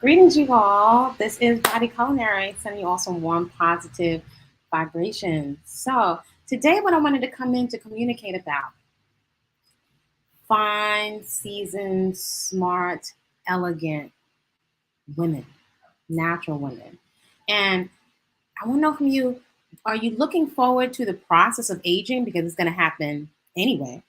Greetings, you all. This is Body-Culinary, sending you all some warm, positive vibrations. So, today, what I wanted to come in to communicate about fine, seasoned, smart, elegant women, natural women. And I want to know from you, are you looking forward to the process of aging? Because it's going to happen anyway.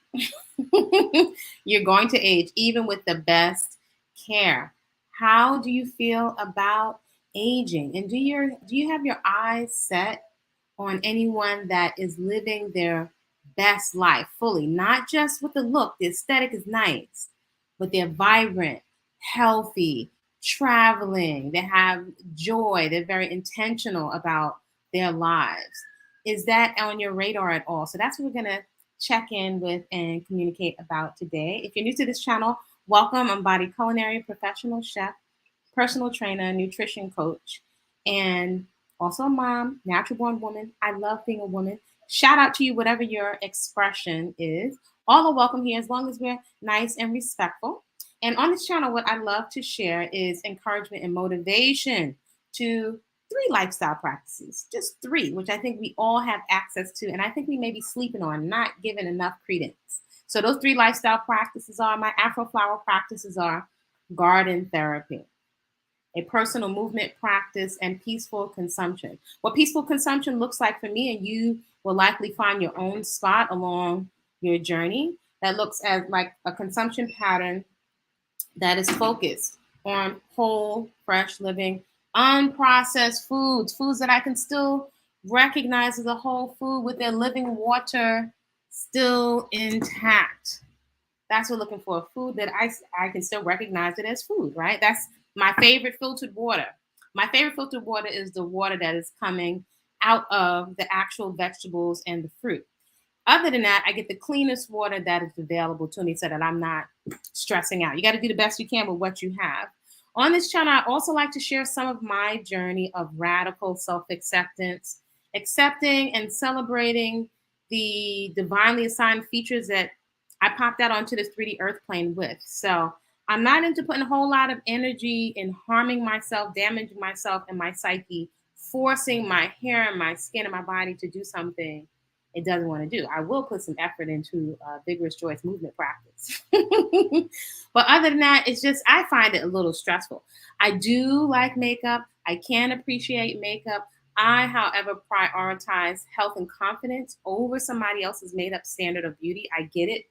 You're going to age even with the best care. How do you feel about aging? And do you have your eyes set on anyone that is living their best life fully, not just with the look, the aesthetic is nice, but they're vibrant, healthy, traveling, they have joy, they're very intentional about their lives. Is that on your radar at all? So that's what we're going to check in with and communicate about today. If you're new to this channel, welcome. I'm Body-Culinary professional chef, personal trainer, nutrition coach, and also a mom, natural born woman. I love being a woman. Shout out to you, whatever your expression is. All are welcome here as long as we're nice and respectful. And on this channel, what I love to share is encouragement and motivation to three lifestyle practices, just three, which I think we all have access to. And I think we may be sleeping on, not giving enough credence. So those three lifestyle practices are my Afro flower practices are garden therapy, a personal movement practice, and peaceful consumption. What peaceful consumption looks like for me, and you will likely find your own spot along your journey, that looks at like a consumption pattern that is focused on whole, fresh living, unprocessed foods, foods that I can still recognize as a whole food with their living water still intact. That's what we're looking for. Food that I can still recognize it as food, right? That's my favorite filtered water. My favorite filtered water is the water that is coming out of the actual vegetables and the fruit. Other than that, I get the cleanest water that is available to me so that I'm not stressing out. You got to do the best you can with what you have. On this channel, I also like to share some of my journey of radical self acceptance, accepting and celebrating the divinely assigned features that I popped out onto this 3D earth plane with. So I'm not into putting a whole lot of energy in harming myself, damaging myself and my psyche, forcing my hair and my skin and my body to do something it doesn't want to do. I will put some effort into vigorous choice movement practice. But other than that, it's just, I find it a little stressful. I do like makeup. I can appreciate makeup. I, however, prioritize health and confidence over somebody else's made up standard of beauty. I get it.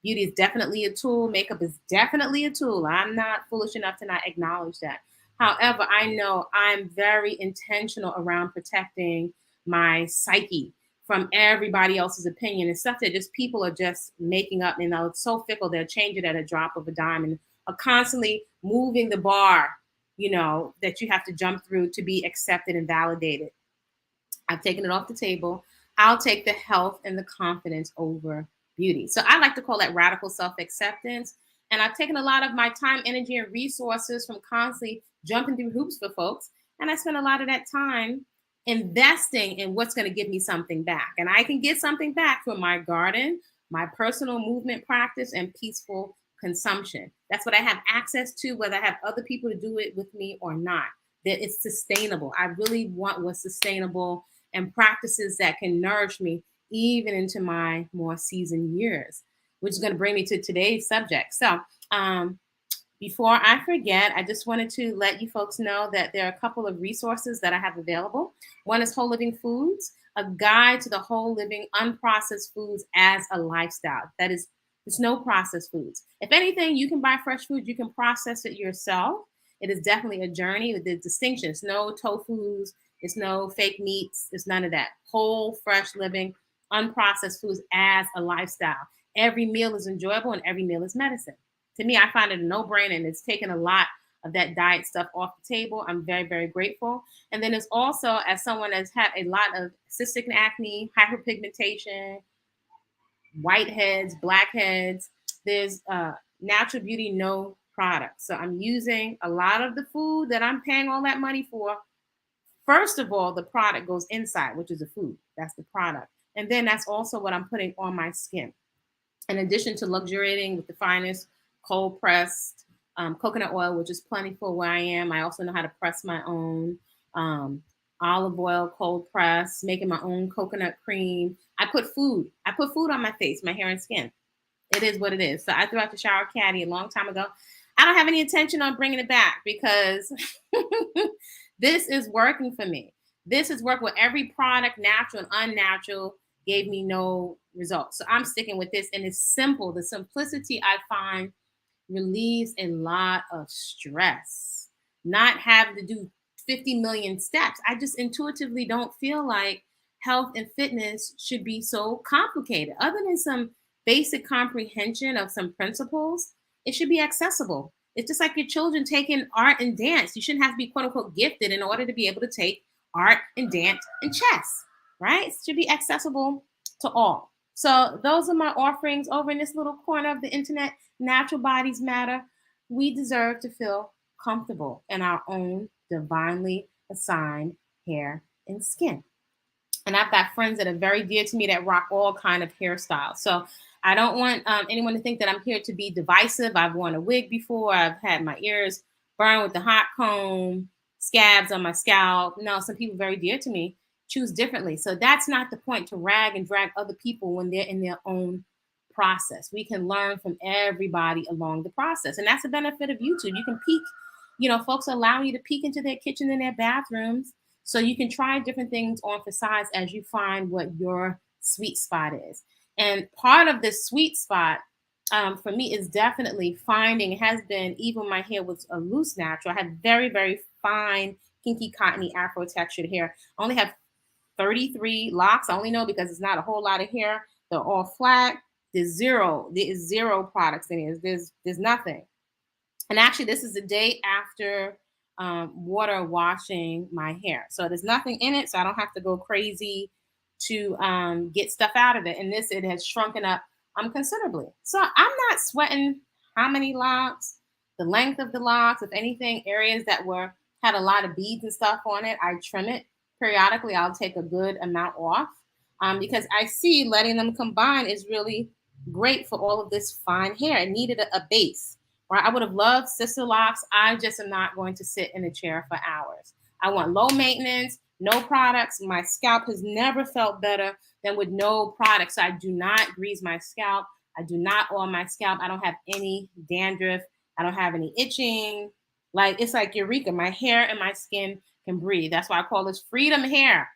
Beauty is definitely a tool. Makeup is definitely a tool. I'm not foolish enough to not acknowledge that. However, I know I'm very intentional around protecting my psyche from everybody else's opinion and stuff that just people are just making up. You know, it's so fickle. They'll change it at a drop of a dime and are constantly moving the bar, you know, that you have to jump through to be accepted and validated. I've taken it off the table. I'll take the health and the confidence over beauty. So I like to call that radical self-acceptance. And I've taken a lot of my time, energy, and resources from constantly jumping through hoops for folks. And I spend a lot of that time investing in what's going to give me something back. And I can get something back from my garden, my personal movement practice, and peaceful consumption. That's what I have access to, whether I have other people to do it with me or not. That it's sustainable. I really want what's sustainable and practices that can nourish me even into my more seasoned years, which is going to bring me to today's subject. So before I forget, I just wanted to let you folks know that there are a couple of resources that I have available. One is Whole Living Foods, a guide to the whole living unprocessed foods as a lifestyle. That is, it's no processed foods. If anything, you can buy fresh food, you can process it yourself. It is definitely a journey with the distinction. It's no tofus, it's no fake meats, it's none of that. Whole, fresh living, unprocessed foods as a lifestyle. Every meal is enjoyable and every meal is medicine. To me, I find it a no-brainer, and it's taken a lot of that diet stuff off the table. I'm very, very grateful. And then there's also, as someone that's had a lot of cystic acne, hyperpigmentation, whiteheads, blackheads, there's Natural Beauty No products. So I'm using a lot of the food that I'm paying all that money for. First of all, the product goes inside, which is the food. That's the product. And then that's also what I'm putting on my skin. In addition to luxuriating with the finest cold pressed coconut oil, which is plentiful where I am. I also know how to press my own um, olive oil, cold press, making my own coconut cream. I put food. I put food on my face, my hair, and skin. It is what it is. So I threw out the shower caddy a long time ago. I don't have any intention on bringing it back because this is working for me. This is work with every product, natural and unnatural, gave me no results. So I'm sticking with this. And it's simple. The simplicity I find relieves a lot of stress. Not having to do 50 million steps. I just intuitively don't feel like health and fitness should be so complicated. Other than some basic comprehension of some principles, it should be accessible. It's just like your children taking art and dance. You shouldn't have to be quote unquote gifted in order to be able to take art and dance and chess, right? It should be accessible to all. So those are my offerings over in this little corner of the internet. Natural bodies matter. We deserve to feel comfortable in our own divinely assigned hair and skin. And I've got friends that are very dear to me that rock all kind of hairstyles. So I don't want anyone to think that I'm here to be divisive. I've worn a wig before. I've had my ears burned with the hot comb, scabs on my scalp. No, some people very dear to me choose differently. So that's not the point, to rag and drag other people when they're in their own process. We can learn from everybody along the process. And that's the benefit of YouTube. You can peek, folks allow you to peek into their kitchen and their bathrooms. So you can try different things on for size as you find what your sweet spot is. And part of the sweet spot for me is definitely finding, has been, even my hair was a loose natural. I had very, very fine, kinky, cottony, afro textured hair. I only have 33 locks. I only know because it's not a whole lot of hair. They're all flat. There is zero products in it. There's nothing. And actually, this is the day after water washing my hair. So there's nothing in it, so I don't have to go crazy to get stuff out of it. And it has shrunken up considerably. So I'm not sweating how many locks, the length of the locks. If anything, areas that had a lot of beads and stuff on it, I trim it periodically. I'll take a good amount off because I see letting them combine is really great for all of this fine hair. It needed a base. Right? I would have loved sister locks. I just am not going to sit in a chair for hours. I want low maintenance, no products. My scalp has never felt better than with no products. So I do not grease my scalp. I do not oil my scalp. I don't have any dandruff. I don't have any itching. It's like eureka. My hair and my skin can breathe. That's why I call this freedom hair.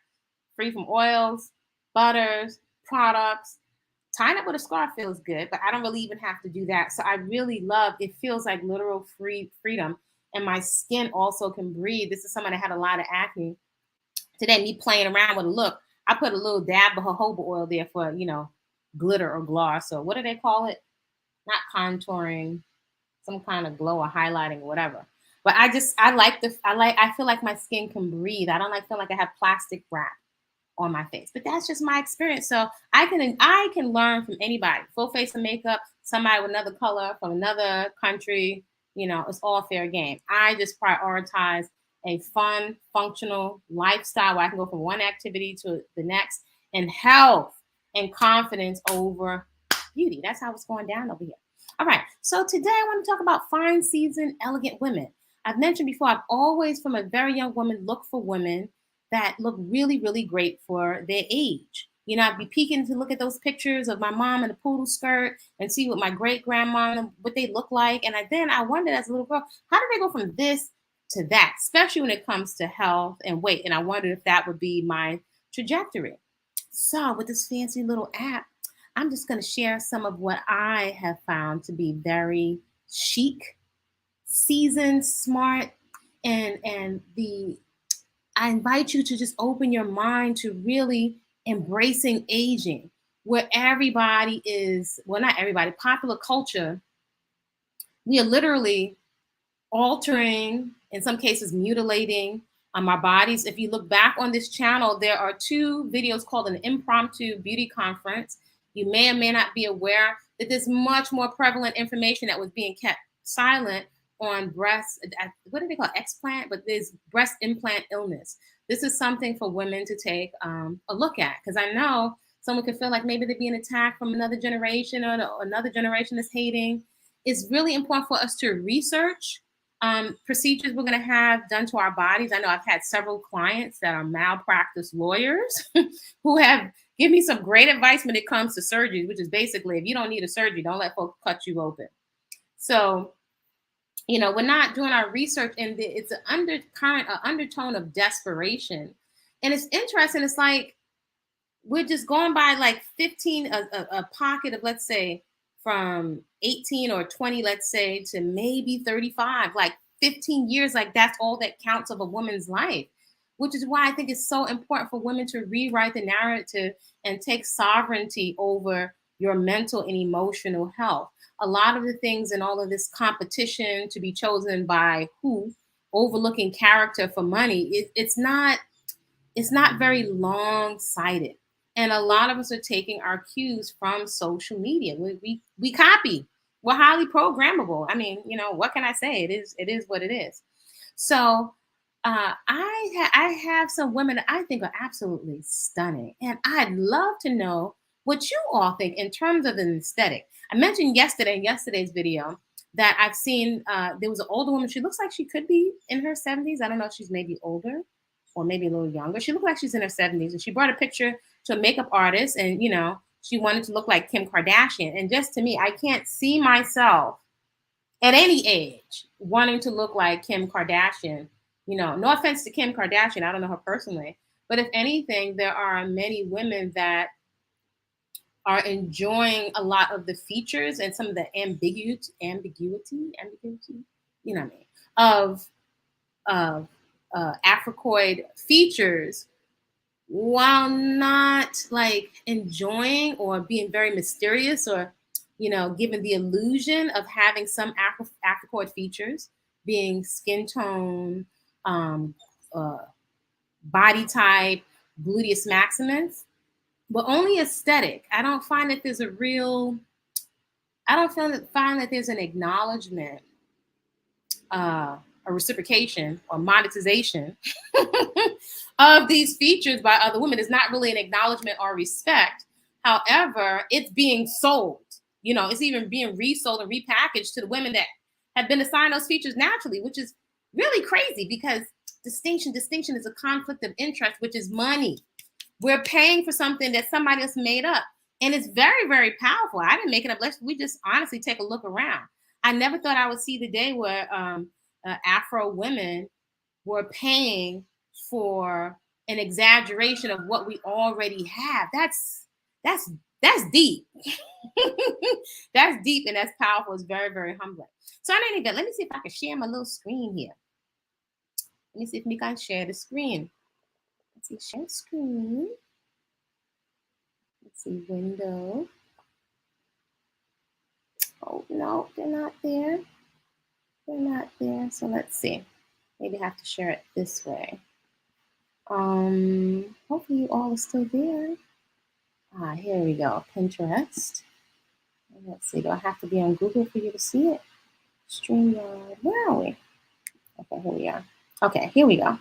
Free from oils, butters, products. Tying up with a scarf feels good, but I don't really even have to do that. So I really love, it feels like literal freedom. And my skin also can breathe. This is someone that had a lot of acne. Today, me playing around with a look, I put a little dab of jojoba oil there for, glitter or gloss. So what do they call it? Not contouring, some kind of glow or highlighting or whatever. But I feel like my skin can breathe. I don't feel like I have plastic wrap on my face, but that's just my experience. So I can learn from anybody. Full face of makeup, somebody with another color from another country, it's all fair game. I just prioritize a fun, functional lifestyle where I can go from one activity to the next, and health and confidence over beauty. That's how it's going down over here. All right. So today I want to talk about fine, seasoned, elegant women. I've mentioned before, I've always, from a very young woman, looked for women that look really, really great for their age. I'd be peeking to look at those pictures of my mom in a poodle skirt and see what my great grandma, what they look like. And then I wondered as a little girl, how did they go from this to that, especially when it comes to health and weight? And I wondered if that would be my trajectory. So with this fancy little app, I'm just going to share some of what I have found to be very chic, seasoned, smart, and I invite you to just open your mind to really embracing aging, where everybody is, well, not everybody, popular culture, we are literally altering, in some cases mutilating our bodies. If you look back on this channel, there are 2 videos called an impromptu beauty conference. You may or may not be aware that there's much more prevalent information that was being kept silent on breast, what do they call it? Explant, but there's breast implant illness. This is something for women to take a look at, because I know someone could feel like maybe they're being attacked from another generation, or another generation is hating. it's really important for us to research procedures we're going to have done to our bodies. I know I've had several clients that are malpractice lawyers who have given me some great advice when it comes to surgery, which is basically, if you don't need a surgery, don't let folks cut you open. So, we're not doing our research, and it's an undercurrent, an undertone of desperation. And it's interesting. It's like we're just going by like 15, a pocket of, let's say, from 18 or 20, let's say, to maybe 35, like 15 years, like that's all that counts of a woman's life, which is why I think it's so important for women to rewrite the narrative and take sovereignty over your mental and emotional health. A lot of the things in all of this competition to be chosen by who, overlooking character for money, it's not very long sighted. And a lot of us are taking our cues from social media. We copy. We're highly programmable. I mean, what can I say? It is what it is. So I have some women that I think are absolutely stunning, and I'd love to know what you all think in terms of an aesthetic. I mentioned yesterday in yesterday's video that I've seen. There was an older woman. She looks like she could be in her 70s. I don't know if she's maybe older or maybe a little younger. She looked like she's in her 70s, and she brought a picture to a makeup artist, and she wanted to look like Kim Kardashian. And just to me, I can't see myself at any age wanting to look like Kim Kardashian. No offense to Kim Kardashian, I don't know her personally, but if anything, there are many women that are enjoying a lot of the features and some of the ambiguity, what I mean, of Afrocoid features, while not like enjoying or being very mysterious, or given the illusion of having some Afrocoid features, being skin tone, um, uh, body type, gluteus maximus, but only aesthetic. I don't find that there's find that there's an acknowledgement, a reciprocation or monetization of these features by other women. It's not really an acknowledgement or respect. However, it's being sold. It's even being resold and repackaged to the women that have been assigned those features naturally, which is really crazy, because distinction is a conflict of interest, which is money. We're paying for something that somebody else made up. And it's very, very powerful. I didn't make it up. We just honestly take a look around. I never thought I would see the day where Afro women were paying for an exaggeration of what we already have. That's deep. That's deep, and that's powerful. It's very, very humbling. So in any event, let me see if I can share my little screen here. Let me see if we can share the screen. Let's see, share screen. Let's see, window. Oh, no, they're not there. They're not there. So let's see. Maybe I have to share it this way. Hopefully you all are still there. Here we go. Pinterest. Let's see. Do I have to be on Google for you to see it? StreamYard. Where are we? Okay, here we are. Okay, here we go.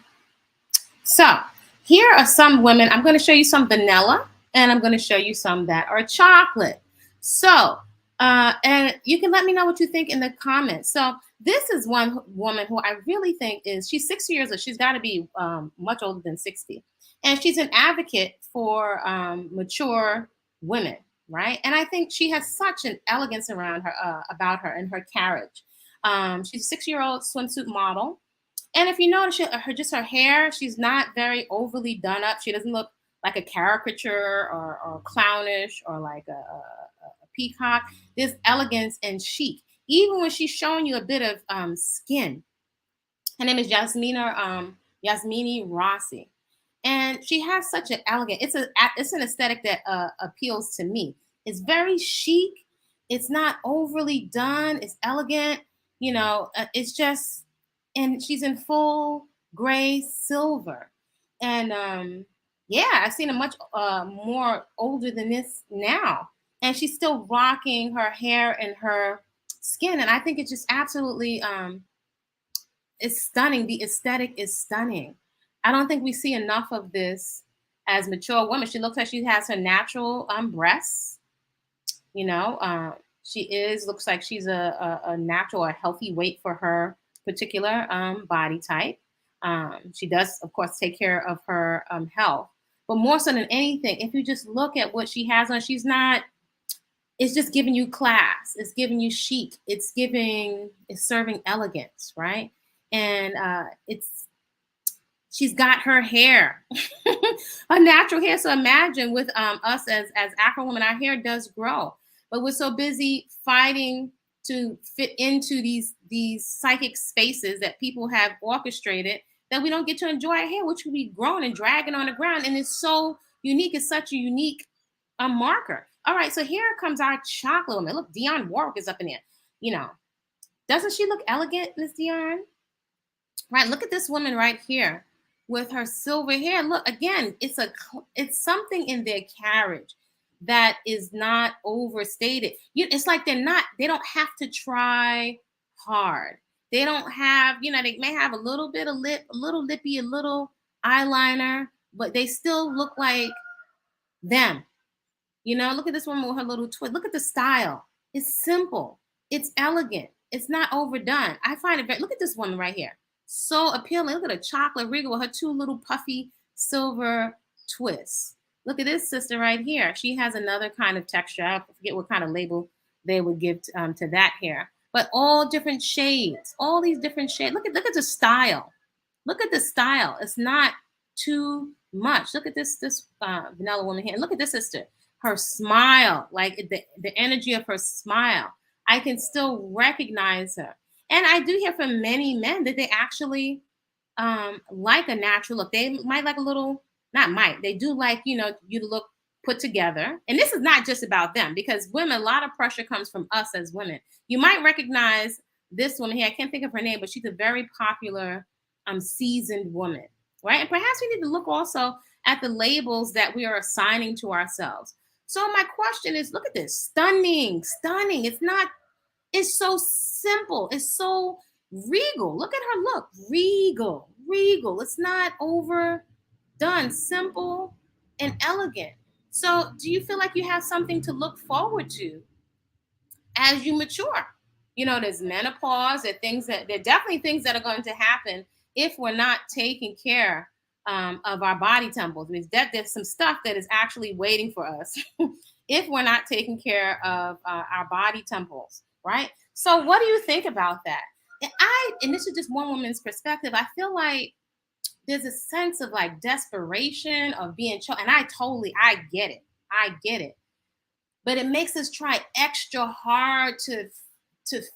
So here are some women. I'm going to show you some vanilla, and I'm going to show you some that are chocolate. So, and you can let me know what you think in the comments. So this is one woman who I really think she's 60 years old. She's got to be much older than 60. And she's an advocate for mature women, right? And I think she has such an elegance around her, about her and her carriage. She's a 6-year-old swimsuit model. And if you notice her hair, she's not very overly done up. She doesn't look like a caricature or clownish or like a peacock. There's elegance and chic, even when she's showing you a bit of skin. Her name is Yasmini Rossi, and she has such an elegant. It's an aesthetic that appeals to me. It's very chic. It's not overly done. It's elegant. It's just. And she's in full gray silver. And I've seen her much more older than this now. And she's still rocking her hair and her skin. And I think it's just absolutely, it's stunning. The aesthetic is stunning. I don't think we see enough of this as mature women. She looks like she has her natural breasts. looks like she's a natural, a healthy weight for her particular body type. She does, of course, take care of her health. But more so than anything, if you just look at what she has on, it's just giving you class. It's giving you chic. It's serving elegance, right? And she's got her hair, a natural hair. So imagine with us as Afro women, our hair does grow, but we're so busy fighting to fit into these psychic spaces that people have orchestrated that we don't get to enjoy our hair, which will be grown and dragging on the ground. And it's so unique. It's such a unique marker. All right, so here comes our chocolate woman. Look, Dionne Warwick is up in there. You know, doesn't she look elegant, Miss Dionne? Right, look at this woman right here with her silver hair. Look, again, it's something in their carriage that is not overstated. It's like they don't have to try hard. They don't have, they may have a little bit of lip, a little lippy, a little eyeliner, but they still look like them. Look at this woman with her little twist. Look at the style. It's simple. It's elegant. It's not overdone. I find it look at this woman right here. So appealing. Look at a chocolate regal with her two little puffy silver twists. Look at this sister right here. She has another kind of texture. I forget what kind of label they would give to that hair. But all different shades. All these different shades. Look at the style. Look at the style. It's not too much. Look at this vanilla woman here. Look at this sister. Her smile, like the energy of her smile. I can still recognize her. And I do hear from many men that they actually like a natural look. They might like a little, not might, they do like, you to look put together. And this is not just about them, because women, a lot of pressure comes from us as women. You might recognize this woman here. I can't think of her name, but she's a very popular seasoned woman, right? And perhaps we need to look also at the labels that we are assigning to ourselves. So my question is, look at this. Stunning. It's so simple. It's so regal. Look at her look. Regal. It's not overdone. Simple and elegant. So do you feel like you have something to look forward to as you mature? There's menopause. There are definitely things that are going to happen if we're not taking care of our body temples. There's some stuff that is actually waiting for us if we're not taking care of our body temples, right? So what do you think about that? And this is just one woman's perspective. I feel like there's a sense of like desperation of being and I get it. But it makes us try extra hard to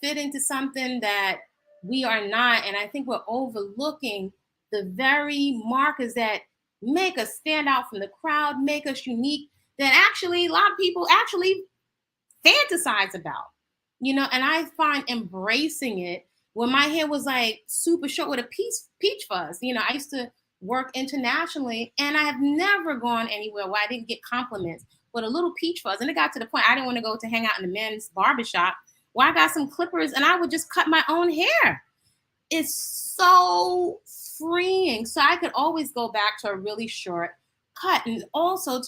fit into something that we are not. And I think we're overlooking the very markers that make us stand out from the crowd, make us unique, that actually a lot of people actually fantasize about, and I find embracing it. When my hair was like super short with a peach fuzz, I used to work internationally, and I have never gone anywhere where I didn't get compliments with a little peach fuzz. And it got to the point I didn't want to go to hang out in the men's barbershop where I got some clippers and I would just cut my own hair. It's so freeing. So I could always go back to a really short cut. And also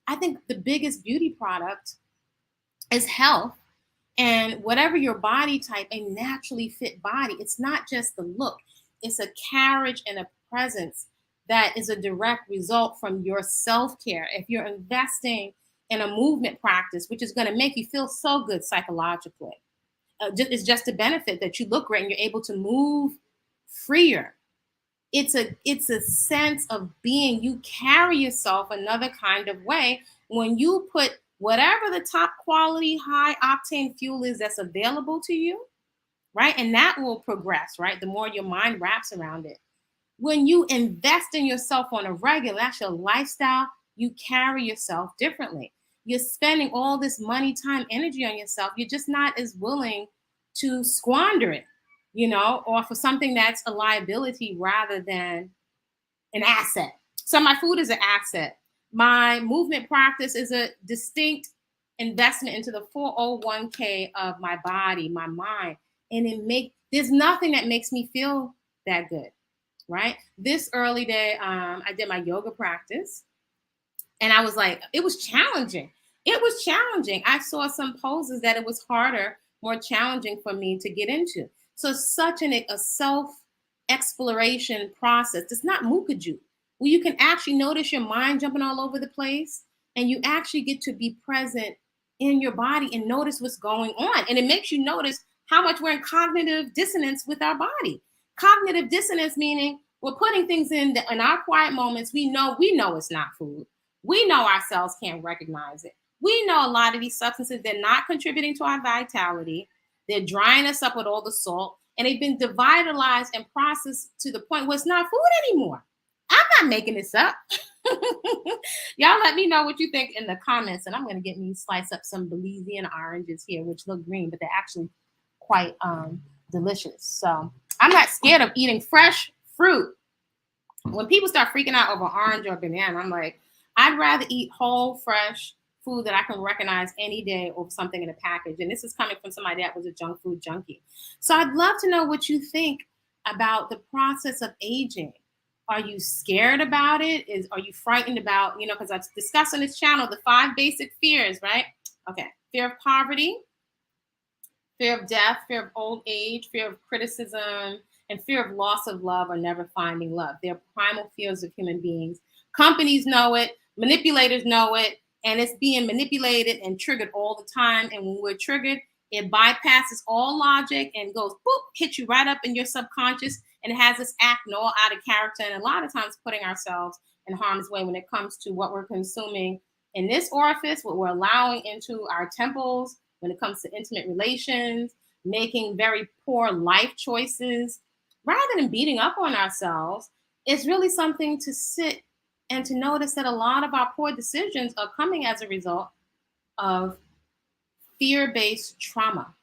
I think the biggest beauty product is health. And whatever your body type, a naturally fit body, it's not just the look. It's a carriage and a presence that is a direct result from your self-care. If you're investing in a movement practice, which is going to make you feel so good psychologically, it's just a benefit that you look great and you're able to move freer. It's a sense of being. You carry yourself another kind of way when you put whatever the top quality, high octane fuel is that's available to you, right? And that will progress, right? The more your mind wraps around it. When you invest in yourself on a regular, that's your lifestyle, you carry yourself differently. You're spending all this money, time, energy on yourself. You're just not as willing to squander it, or for something that's a liability rather than an asset. So my food is an asset. My movement practice is a distinct investment into the 401k of my body, my mind. And there's nothing that makes me feel that good, right? This early day, I did my yoga practice. And I was like, it was challenging. It was challenging. I saw some poses that it was harder, more challenging for me to get into. So such a self exploration process. It's not mukaju, where you can actually notice your mind jumping all over the place, and you actually get to be present in your body and notice what's going on. And it makes you notice how much we're in cognitive dissonance with our body. Cognitive dissonance meaning we're putting things in our quiet moments. We know it's not food. We know our cells can't recognize it. We know a lot of these substances, they're not contributing to our vitality. They're drying us up with all the salt, and they've been devitalized and processed to the point where it's not food anymore. I'm not making this up. Y'all let me know what you think in the comments, and I'm going to get me slice up some Belizean oranges here, which look green, but they're actually quite delicious. So I'm not scared of eating fresh fruit. When people start freaking out over orange or banana, I'm like, I'd rather eat whole, fresh food that I can recognize any day over something in a package. And this is coming from somebody that was a junk food junkie. So I'd love to know what you think about the process of aging. Are you scared about it? Are you frightened about, because I've discussed on this channel the 5 basic fears, right? Okay. Fear of poverty, fear of death, fear of old age, fear of criticism, and fear of loss of love or never finding love. They're primal fears of human beings. Companies know it, manipulators know it, and it's being manipulated and triggered all the time. And when we're triggered, it bypasses all logic and goes, boop, hit you right up in your subconscious, and it has us acting all out of character, and a lot of times putting ourselves in harm's way when it comes to what we're consuming in this orifice, what we're allowing into our temples, when it comes to intimate relations, making very poor life choices. Rather than beating up on ourselves, it's really something to sit and to notice that a lot of our poor decisions are coming as a result of fear-based trauma,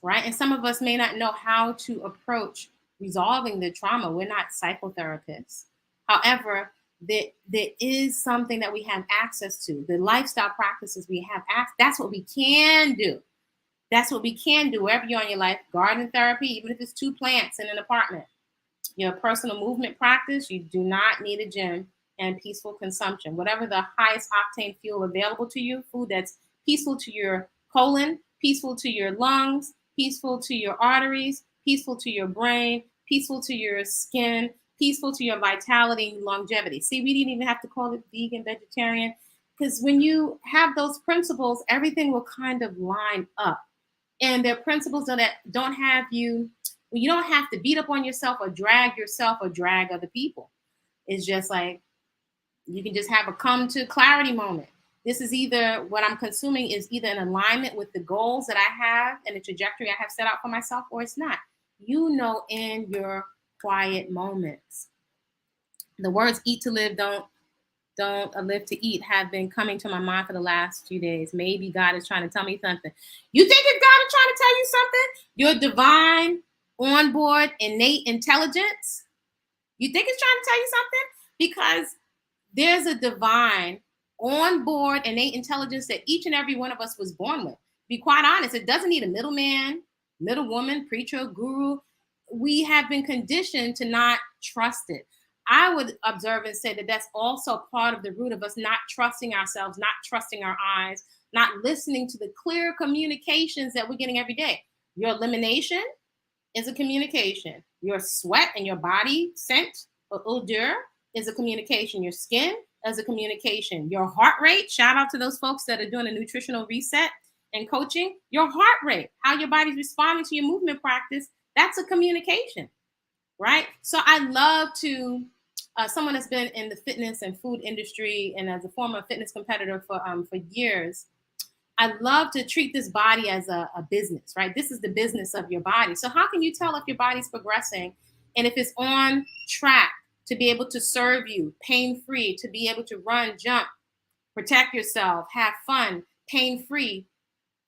right? And some of us may not know how to approach resolving the trauma. We're not psychotherapists. However, there is something that we have access to. The lifestyle practices we have access. That's what we can do. That's what we can do wherever you're in your life. Garden therapy, even if it's 2 plants in an apartment. Your personal movement practice, you do not need a gym, and peaceful consumption. Whatever the highest octane fuel available to you, food that's peaceful to your colon, peaceful to your lungs, peaceful to your arteries, peaceful to your brain, peaceful to your skin, peaceful to your vitality and longevity. See, we didn't even have to call it vegan, vegetarian, because when you have those principles, everything will kind of line up. And they're principles that don't have you don't have to beat up on yourself or drag other people. It's just like you can just have a come to clarity moment. This is either what I'm consuming is either in alignment with the goals that I have and the trajectory I have set out for myself, or it's not. In your quiet moments. The words eat to live, don't live to eat have been coming to my mind for the last few days. Maybe God is trying to tell me something. You think if God is trying to tell you something? Your divine, onboard, innate intelligence? You think it's trying to tell you something? Because there's a divine, onboard, innate intelligence that each and every one of us was born with. Be quite honest, it doesn't need a middleman, middlewoman, preacher, guru. We have been conditioned to not trust it. I would observe and say that that's also part of the root of us not trusting ourselves, not trusting our eyes, not listening to the clear communications that we're getting every day. Your elimination is a communication. Your sweat and your body scent or odor is a communication. Your skin is a communication. Your heart rate, shout out to those folks that are doing a nutritional reset and coaching. Your heart rate, how your body's responding to your movement practice, that's a communication, right? So I love to, someone that's been in the fitness and food industry and as a former fitness competitor for years, I love to treat this body as a business, right? This is the business of your body. So how can you tell if your body's progressing and if it's on track to be able to serve you pain-free, to be able to run, jump, protect yourself, have fun, pain-free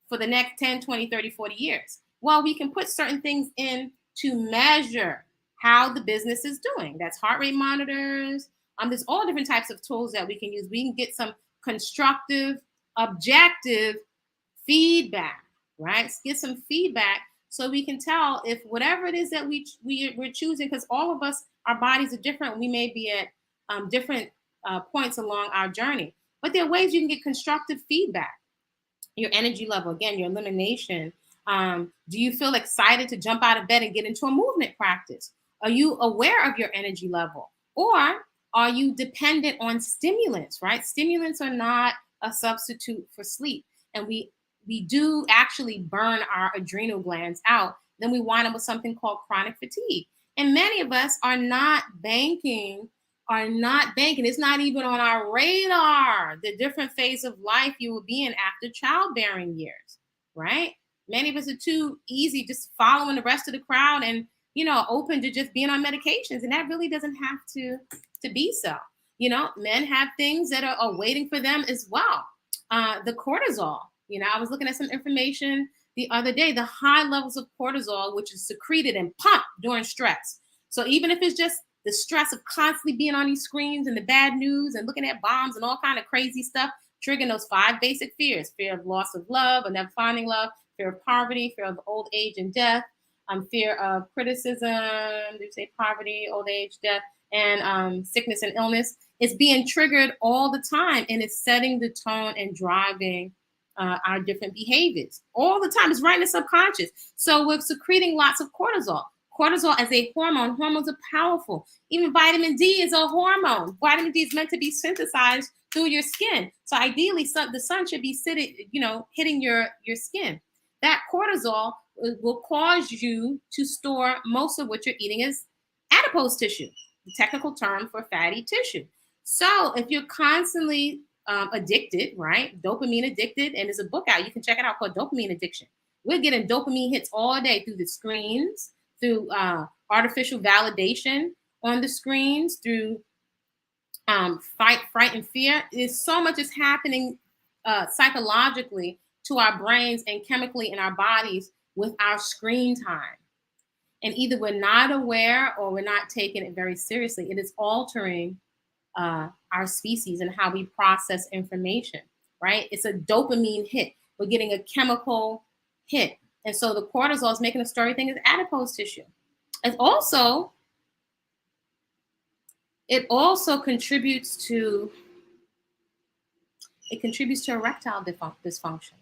for the next 10, 20, 30, 40 years? Well, we can put certain things in to measure how the business is doing. That's heart rate monitors. There's all different types of tools that we can use. We can get some constructive, objective feedback, right? Get some feedback so we can tell if whatever it is that we're choosing, because all of us, our bodies are different. We may be at different points along our journey. But there are ways you can get constructive feedback. Your energy level, again, your elimination. Do you feel excited to jump out of bed and get into a movement practice? Are you aware of your energy level? Or are you dependent on stimulants, right? Stimulants are not a substitute for sleep. And we do actually burn our adrenal glands out. Then we wind up with something called chronic fatigue. And many of us are not banking. It's not even on our radar, the different phase of life you will be in after childbearing years, right? Many of us are too easy just following the rest of the crowd and, open to just being on medications. And that really doesn't have to be so. Men have things that are waiting for them as well. The cortisol, I was looking at some information the other day, the high levels of cortisol, which is secreted and pumped during stress. So even if it's just the stress of constantly being on these screens and the bad news and looking at bombs and all kind of crazy stuff, triggering those 5 basic fears: fear of loss of love or never finding love, fear of poverty, fear of old age and death, fear of criticism, they say poverty, old age, death, and sickness and illness. It's being triggered all the time, and it's setting the tone and driving our different behaviors all the time. It's right in the subconscious. So we're secreting lots of cortisol. Cortisol as a hormone. Hormones are powerful. Even vitamin D is a hormone. Vitamin D is meant to be synthesized through your skin. So ideally, the sun should be hitting your skin. That cortisol will cause you to store most of what you're eating as adipose tissue, the technical term for fatty tissue. So if you're constantly addicted, right? Dopamine addicted, and there's a book out, you can check it out, called Dopamine Addiction. We're getting dopamine hits all day through the screens, through artificial validation on the screens, through fight, fright, and fear. There's so much is happening psychologically to our brains and chemically in our bodies with our screen time. And either we're not aware or we're not taking it very seriously. It is altering our species and how we process information, right? It's a dopamine hit. We're getting a chemical hit. And so the cortisol is making us store everything as adipose tissue. It also contributes to erectile dysfunction.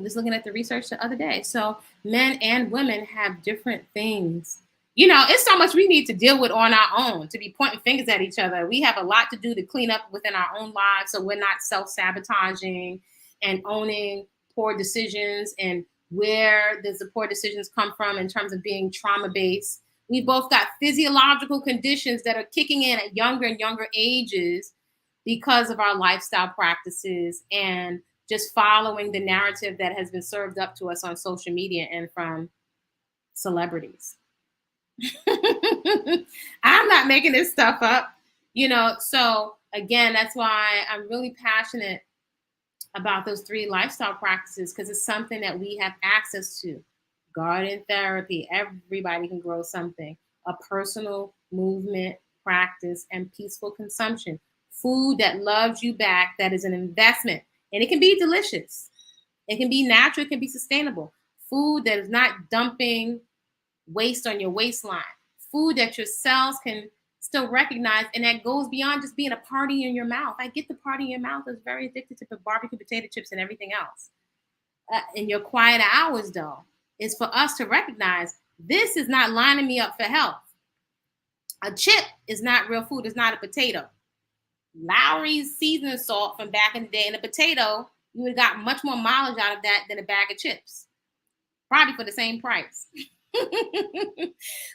Just looking at the research the other day. So men and women have different things. It's so much we need to deal with on our own, to be pointing fingers at each other. We have a lot to do to clean up within our own lives, so we're not self-sabotaging and owning poor decisions and where does the poor decisions come from in terms of being trauma-based. We both got physiological conditions that are kicking in at younger and younger ages because of our lifestyle practices and just following the narrative that has been served up to us on social media and from celebrities. I'm not making this stuff up, so again, that's why I'm really passionate about those 3 lifestyle practices, because it's something that we have access to. Garden therapy, everybody can grow something, a personal movement practice, and peaceful consumption. Food that loves you back, that is an investment. And it can be delicious. It can be natural. It can be sustainable. Food that is not dumping waste on your waistline. Food that your cells can still recognize, and that goes beyond just being a party in your mouth. I get the party in your mouth. I was very addicted to the barbecue potato chips and everything else. In your quiet hours, though, is for us to recognize this is not lining me up for health. A chip is not real food. It's not a potato. Lowry's seasoning salt from back in the day, and a potato, you would have got much more mileage out of that than a bag of chips, probably for the same price.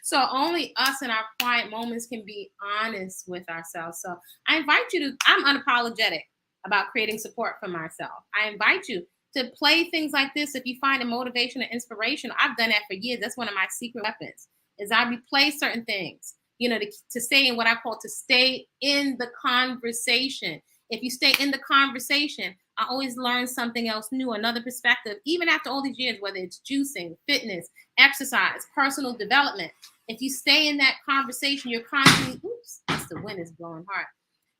So only us in our quiet moments can be honest with ourselves. So I invite you to, I'm unapologetic about creating support for myself. I invite you to play things like this if you find a motivation and inspiration. I've done that for years. That's one of my secret weapons, is I replay certain things, to stay in what I call to stay in the conversation. If you stay in the conversation, I always learn something else new, another perspective, even after all these years, whether it's juicing, fitness, exercise, personal development. If you stay in that conversation, you're constantly, the wind is blowing hard,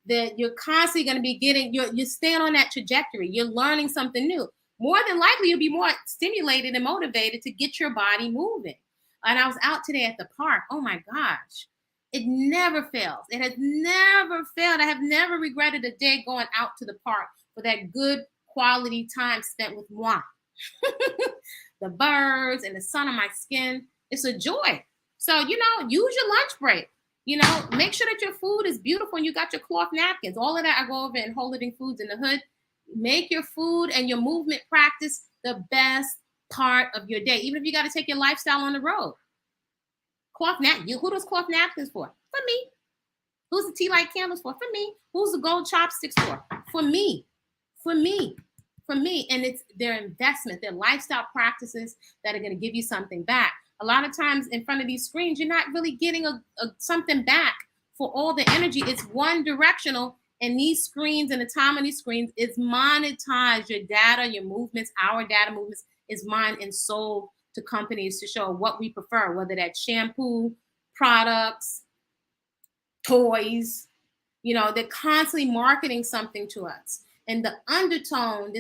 that you're constantly going to be you're staying on that trajectory. You're learning something new. More than likely, you'll be more stimulated and motivated to get your body moving. And I was out today at the park. Oh my gosh. It never fails. It has never failed. I have never regretted a day going out to the park for that good quality time spent with moi. The birds and the sun on my skin. It's a joy. So, use your lunch break. Make sure that your food is beautiful and you got your cloth napkins. All of that, I go over in Whole Living Foods in the Hood. Make your food and your movement practice the best part of your day, even if you got to take your lifestyle on the road. Who does cloth napkins for? For me. Who's the tea light candles for? For me. Who's the gold chopsticks for? For me. For me. For me. And it's their investment, their lifestyle practices that are going to give you something back. A lot of times in front of these screens, you're not really getting something back for all the energy. It's one directional. And these screens and the time on these screens is monetized. Your data, your movements, our data movements is mined and sold to companies to show what we prefer, whether that's shampoo, products, toys. They're constantly marketing something to us. And there's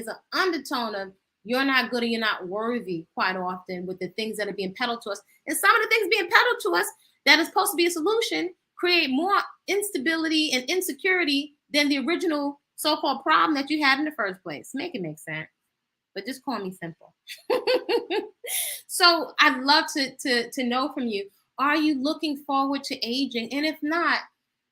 an undertone of you're not good or you're not worthy quite often with the things that are being peddled to us. And some of the things being peddled to us that is supposed to be a solution create more instability and insecurity than the original so-called problem that you had in the first place. Make it make sense. But just call me simple. So I'd love to know from you, are you looking forward to aging? And if not,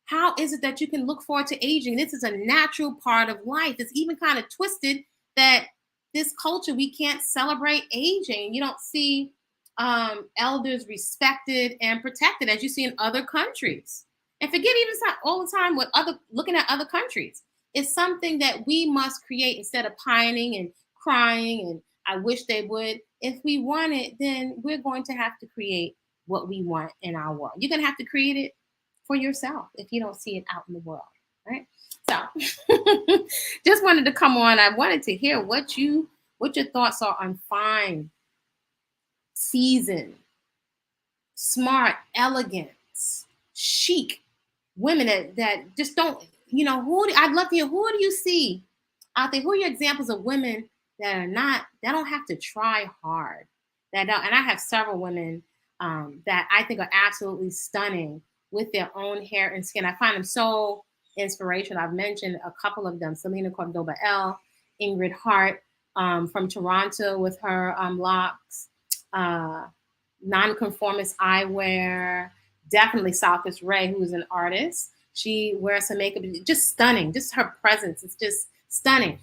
how is it that you can look forward to aging? This is a natural part of life. It's even kind of twisted that this culture, we can't celebrate aging. You don't see elders respected and protected as you see in other countries. And forget even all the time looking at other countries. It's something that we must create instead of pining and crying and I wish they would. If we want it, then we're going to have to create what we want in our world. You're going to have to create it for yourself if you don't see it out in the world, right? So just wanted to come on. I wanted to hear what your thoughts are on fine, seasoned, smart, elegant, chic women that just don't, I'd love to hear, who do you see out there? Who are your examples of women that don't have to try hard? And I have several women that I think are absolutely stunning with their own hair and skin. I find them so inspirational. I've mentioned a couple of them: Selena Cordoba-L, Ingrid Hart from Toronto with her Locs, Nonconformist Eyewear, definitely Salkus Ray, who's an artist. She wears some makeup, just stunning. Just her presence is just stunning.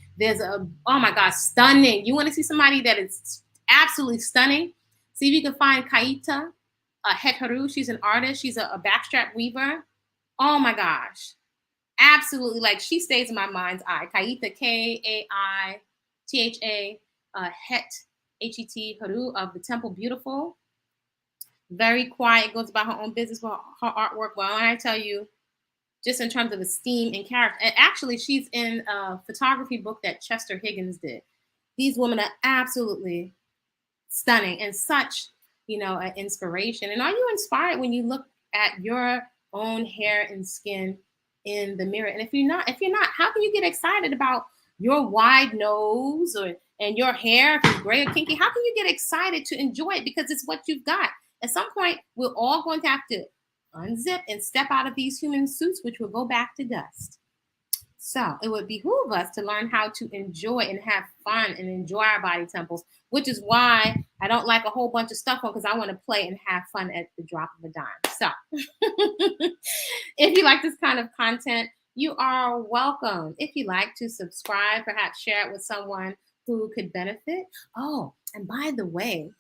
Oh my God, stunning. You want to see somebody that is absolutely stunning? See if you can find Kaita Hekaru. She's an artist. She's a backstrap weaver. Oh my gosh. Absolutely. Like, she stays in my mind's eye. Kaita, Kaitha, Het, Het, Haru of the Temple Beautiful. Very quiet, goes about her own business with her artwork. Well, when I tell you, just in terms of esteem and character, and actually she's in a photography book that Chester Higgins did. These women are absolutely stunning and such, an inspiration. And are you inspired when you look at your own hair and skin in the mirror? And if you're not, how can you get excited about your wide nose and your hair, if it's gray or kinky? How can you get excited to enjoy it? Because it's what you've got. At some point, we're all going to have to unzip and step out of these human suits, which will go back to dust. So it would behoove us to learn how to enjoy and have fun and enjoy our body temples, which is why I don't like a whole bunch of stuff on, because I want to play and have fun at the drop of a dime. So if you like this kind of content, you are welcome. If you like to subscribe, perhaps share it with someone who could benefit. Oh, and by the way,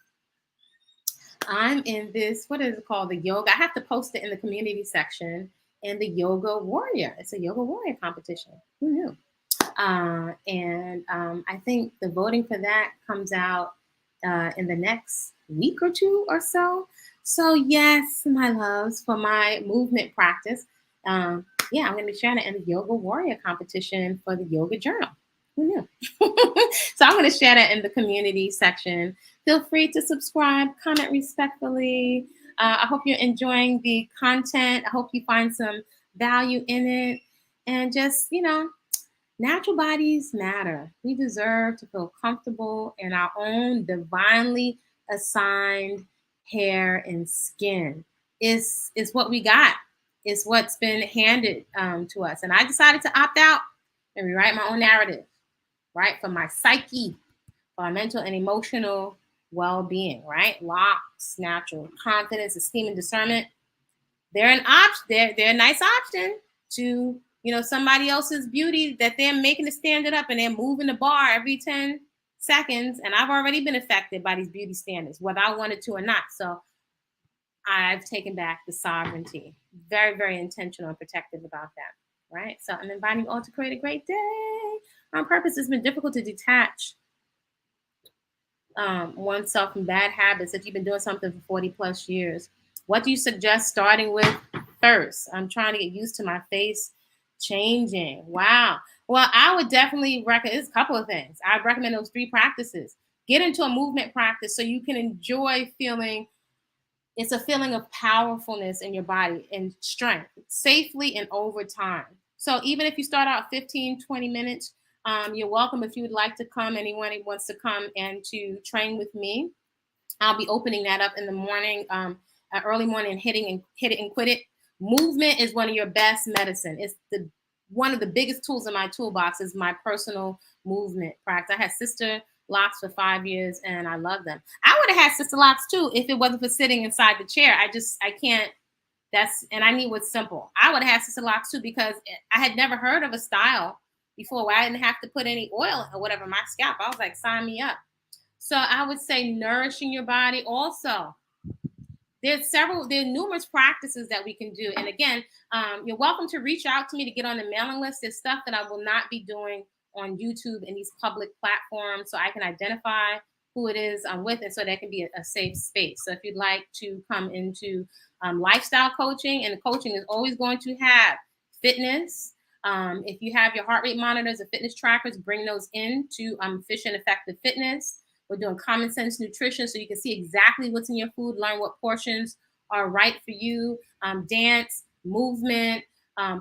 I'm in this, what is it called? The yoga. I have to post it in the community section in the Yoga Warrior. It's a Yoga Warrior competition. Who knew? I think the voting for that comes out in the next week or two or so. So yes, my loves, for my movement practice, I'm going to be sharing it in the Yoga Warrior competition for the Yoga Journal. Who knew? So I'm going to share that in the community section. Feel free to subscribe, comment respectfully. I hope you're enjoying the content. I hope you find some value in it. And just, natural bodies matter. We deserve to feel comfortable in our own divinely assigned hair and skin. Is what we got. It's what's been handed to us. And I decided to opt out and rewrite my own narrative, right? For my psyche, for my mental and emotional well-being, right? Locs, natural confidence, esteem, and discernment. They're an option. They're a nice option to, somebody else's beauty that they're making to stand it up, and they're moving the bar every 10 seconds. And I've already been affected by these beauty standards, whether I wanted to or not. So I've taken back the sovereignty. Very, very intentional and protective about that, right? So I'm inviting you all to create a great day on purpose. It's been difficult to detach oneself from bad habits if you've been doing something for 40 plus years. What do you suggest starting with first? I'm trying to get used to my face changing. Wow. Well, I would definitely recommend, it's a couple of things. I'd recommend those 3 practices. Get into a movement practice so you can enjoy feeling, it's a feeling of powerfulness in your body and strength safely and over time. So even if you start out 15, 20 minutes, you're welcome if you would like to come, anyone who wants to come and to train with me. I'll be opening that up in the morning, early morning, and hit it and quit it. Movement is one of your best medicine. It's one of the biggest tools in my toolbox is my personal movement practice. I had Sister Locs for 5 years and I love them. I would have had Sister Locs too if it wasn't for sitting inside the chair. I can't. And I need what's simple. I would have had Sister Locs too because I had never heard of a style before where I didn't have to put any oil or whatever on my scalp. I was like, sign me up. So I would say nourishing your body also. There are numerous practices that we can do. And again, you're welcome to reach out to me to get on the mailing list. There's stuff that I will not be doing on YouTube and these public platforms so I can identify who it is I'm with and so that can be a safe space. So if you'd like to come into lifestyle coaching, and the coaching is always going to have fitness. If you have your heart rate monitors and fitness trackers, bring those into Efficient Effective Fitness. We're doing common sense nutrition so you can see exactly what's in your food, learn what portions are right for you, dance, movement,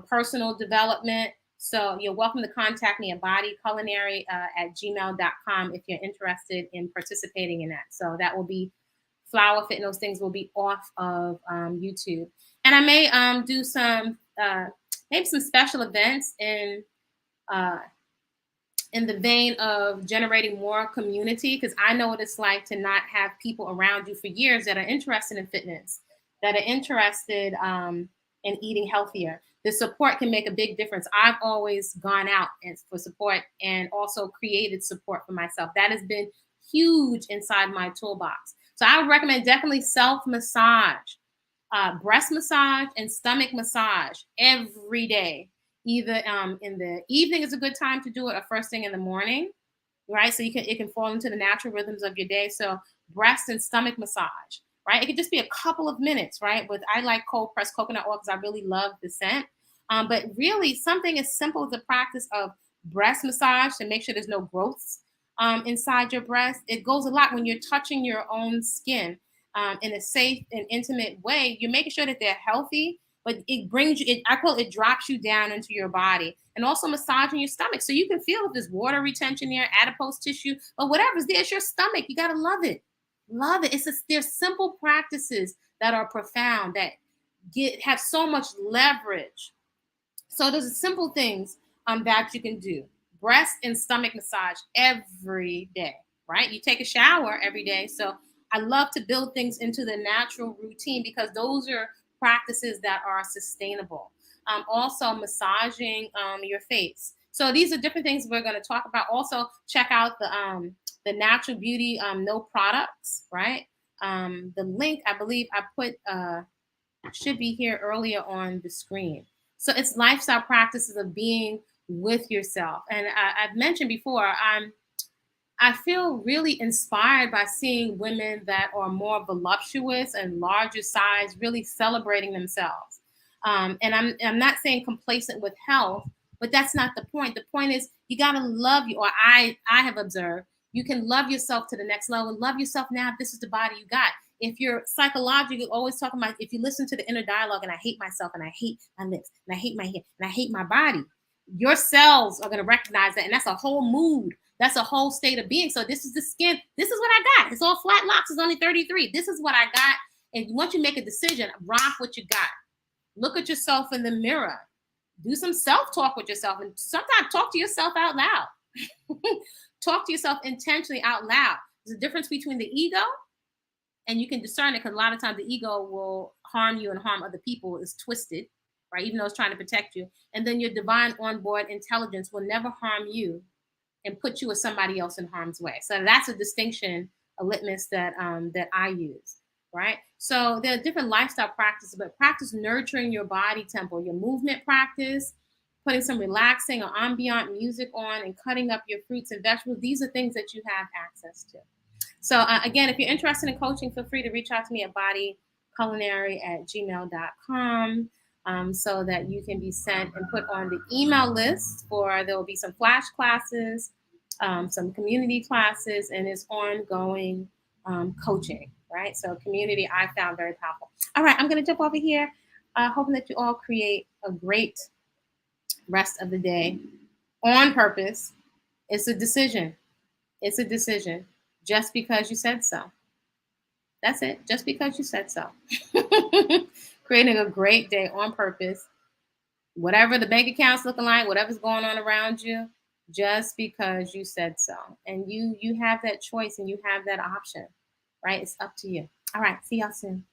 personal development. So you're welcome to contact me at Body-Culinary at gmail.com if you're interested in participating in that. So that will be Flower Fit, and those things will be off of YouTube. And I may do some, maybe some special events in the vein of generating more community, because I know what it's like to not have people around you for years that are interested in fitness, that are interested in eating healthier. The support can make a big difference. I've always gone out for support and also created support for myself. That has been huge inside my toolbox. So I would recommend definitely self-massage, breast massage and stomach massage every day. Either in the evening is a good time to do it, or first thing in the morning, right? So it can fall into the natural rhythms of your day. So breast and stomach massage, right? It could just be a couple of minutes, right? But I like cold pressed coconut oil because I really love the scent. But really something as simple as the practice of breast massage to make sure there's no growths inside your breast. It goes a lot when you're touching your own skin in a safe and intimate way. You're making sure that they're healthy, but it brings you, I call it drops you down into your body, and also massaging your stomach. So you can feel if there's water retention there, adipose tissue, or whatever's there, it's your stomach. You got to love it. Love it. There's simple practices that are profound that have so much leverage. So there's simple things that you can do. Breast and stomach massage every day, right? You take a shower every day. So I love to build things into the natural routine because those are practices that are sustainable. Also massaging your face. So these are different things we're going to talk about. Also check out the Natural Beauty No Products, right? The link, I believe I put should be here earlier on the screen. So it's lifestyle practices of being with yourself. And I've mentioned before, I feel really inspired by seeing women that are more voluptuous and larger size, really celebrating themselves. And I'm not saying complacent with health, but that's not the point. The point is you got to love you, or I have observed, you can love yourself to the next level. Love yourself now if this is the body you got. If you're psychologically always talking about, if you listen to the inner dialogue, and I hate myself, and I hate my lips, and I hate my hair, and I hate my body, your cells are going to recognize that. And that's a whole mood. That's a whole state of being. So this is the skin. this is what I got. It's all flat locks. It's only 33. This is what I got. And once you make a decision, rock what you got. Look at yourself in the mirror. Do some self-talk with yourself, and sometimes talk to yourself out loud. Talk to yourself intentionally out loud. There's a difference between the ego, and you can discern it because a lot of times the ego will harm you and harm other people. It's twisted, right? Even though it's trying to protect you. And then your divine onboard intelligence will never harm you and put you or somebody else in harm's way. So that's a distinction, a litmus that I use, right? So there are different lifestyle practices, but practice nurturing your body temple, your movement practice, putting some relaxing or ambient music on, and cutting up your fruits and vegetables. These are things that you have access to. So again, if you're interested in coaching, feel free to reach out to me at bodyculinary@gmail.com, so that you can be sent and put on the email list for, there will be some flash classes, some community classes, and it's ongoing coaching, right? So community I found very powerful. All right, I'm going to jump over here, hoping that you all create a great rest of the day on purpose. It's a decision. It's a decision. Just because you said so. That's it. Just because you said so. Creating a great day on purpose. Whatever the bank account's looking like, whatever's going on around you, just because you said so. And you have that choice and you have that option, right? It's up to you. All right. See y'all soon.